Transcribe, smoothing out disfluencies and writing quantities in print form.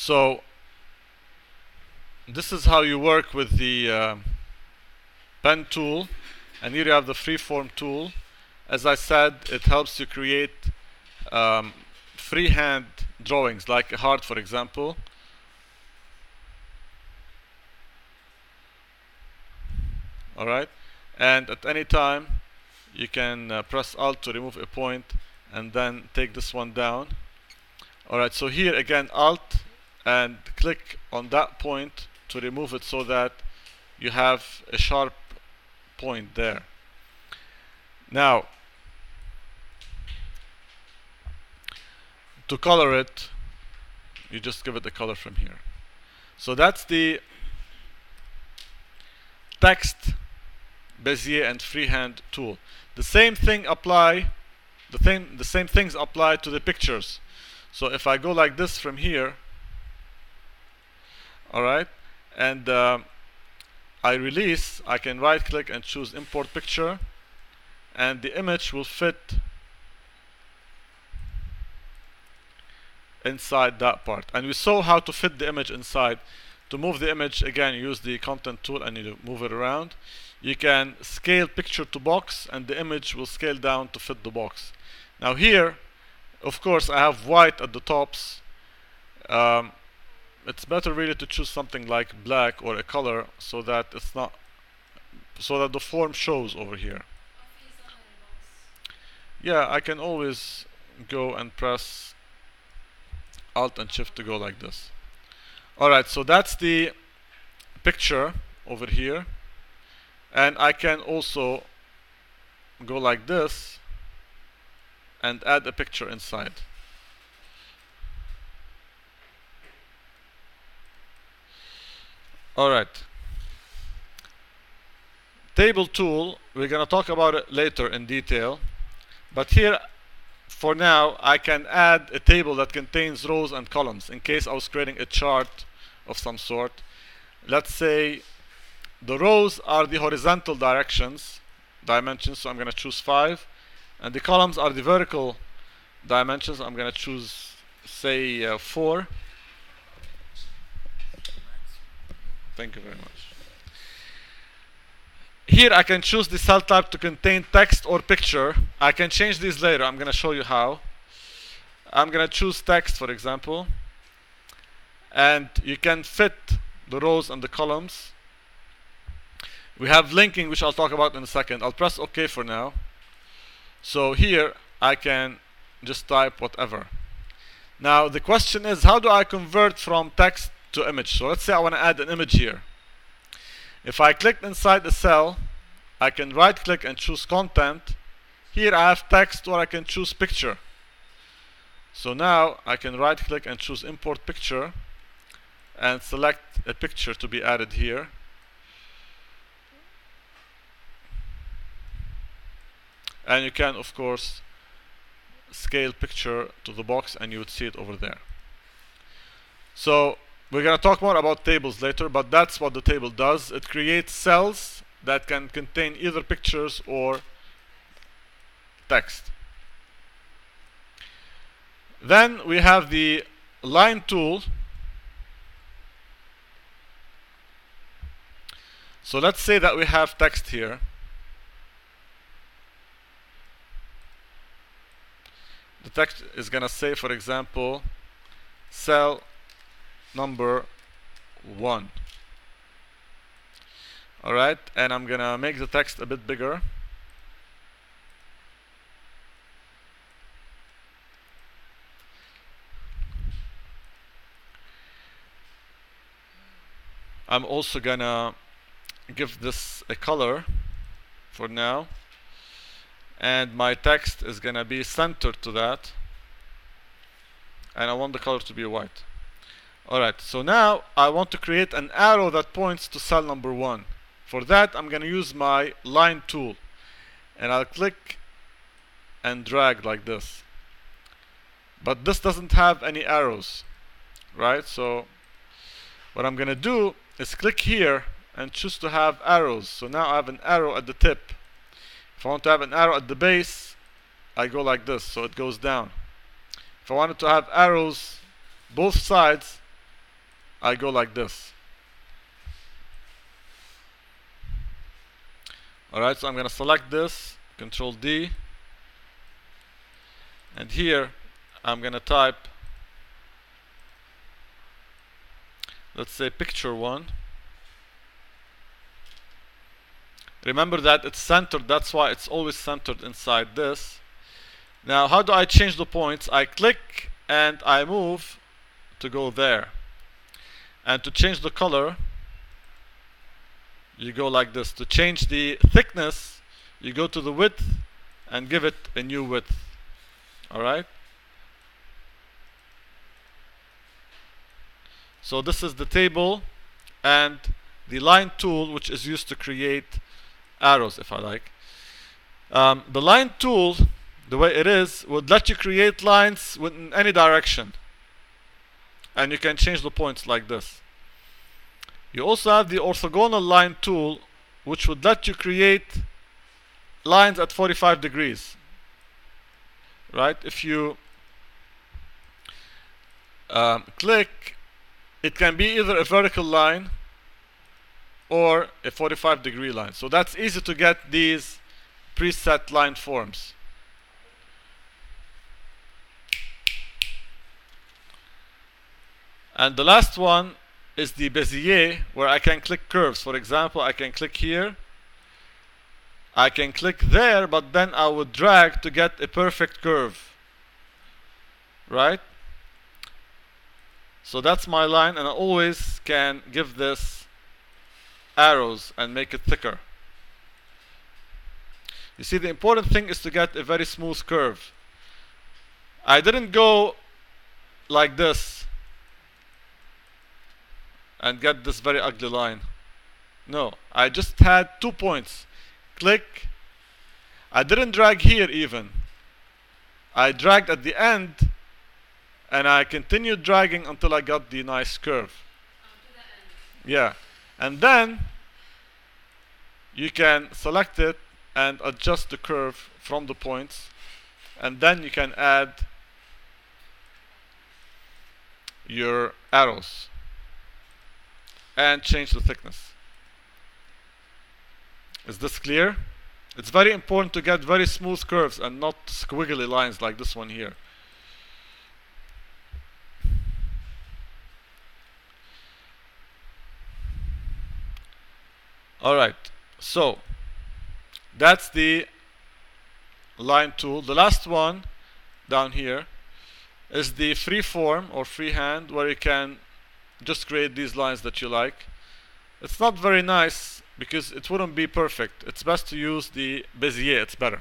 So this is how you work with the pen tool, and here you have the freeform tool. As I said, it helps you create freehand drawings, like a heart, for example. Alright, and at any time you can press Alt to remove a point and then take this one down. Alright, so here again Alt and click on that point to remove it so that you have a sharp point there. Now, to color it, you just give it a color from here. So that's the text, Bezier, and freehand tool. The same thing apply. The same things apply to the pictures. So if I go like this from here, all right, and I release, I can right click and choose import picture, and the image will fit inside that part. And we saw how to fit the image inside. To move the image, again, use the content tool and you move it around. You can scale picture to box, and the image will scale down to fit the box. Now here, of course, I have white at the tops. It's better really to choose something like black or a color so that it's not, so that the form shows over here. Yeah, I can always go and press Alt and Shift to go like this. Alright, so that's the picture over here, and I can also go like this and add a picture inside. Alright, table tool, we're gonna talk about it later in detail, but here for now I can add a table that contains rows and columns in case I was creating a chart of some sort. Let's say the rows are the horizontal dimensions, so I'm going to choose 5, and the columns are the vertical dimensions. I'm going to choose, say, 4. Thank you very much. Here I can choose the cell type to contain text or picture. I can change these later. I'm going to show you how. I'm going to choose text, for example, and you can fit the rows and the columns. We have linking, which I'll talk about in a second. I'll press OK for now. So here I can just type whatever. Now the question is, how do I convert from text to image? So let's say I want to add an image here. If I click inside the cell, I can right click and choose content. Here I have text, or I can choose picture. So now I can right click and choose import picture and select a picture to be added here. And you can, of course, scale picture to the box and you would see it over there. So we're going to talk more about tables later, but that's what the table does. It creates cells that can contain either pictures or text. Then we have the line tool. So let's say that we have text here. The text is going to say, for example, cell number 1. Alright, and I'm going to make the text a bit bigger. I'm also going to give this a color for now. And my text is going to be centered to that, and I want the color to be white. Alright, so now I want to create an arrow that points to cell number 1. For that, I'm going to use my line tool, and I'll click and drag like this. But this doesn't have any arrows, right? So what I'm going to do is click here and choose to have arrows. So now I have an arrow at the tip. If I want to have an arrow at the base, I go like this, so it goes down. If I wanted to have arrows both sides, I go like this. Alright, so I'm going to select this, Control D, and here I'm going to type, let's say picture 1. Remember that it's centered, that's why it's always centered inside this. Now, how do I change the points? I click and I move to go there. And to change the color, you go like this. To change the thickness, you go to the width and give it a new width. Alright? So this is the table and the line tool, which is used to create arrows, if I like. The line tool, the way it is, would let you create lines in any direction. And you can change the points like this. You also have the orthogonal line tool, which would let you create lines at 45 degrees. Right? If you click, it can be either a vertical line or a 45-degree line. So that's easy to get these preset line forms. And the last one is the Bezier, where I can click curves. For example, I can click here, I can click there, but then I would drag to get a perfect curve. Right? So that's my line, and I always can give this arrows and make it thicker. You see, the important thing is to get a very smooth curve. I didn't go like this and get this very ugly line. No, I just had 2 points. Click. I didn't drag here even. I dragged at the end, and I continued dragging until I got the nice curve. To the end. Yeah. And then you can select it and adjust the curve from the points, and then you can add your arrows and change the thickness. Is this clear? It's very important to get very smooth curves and not squiggly lines like this one here. Alright, so that's the line tool. The last one down here is the freeform or freehand, where you can just create these lines that you like. It's not very nice because it wouldn't be perfect. It's best to use the Bezier, it's better.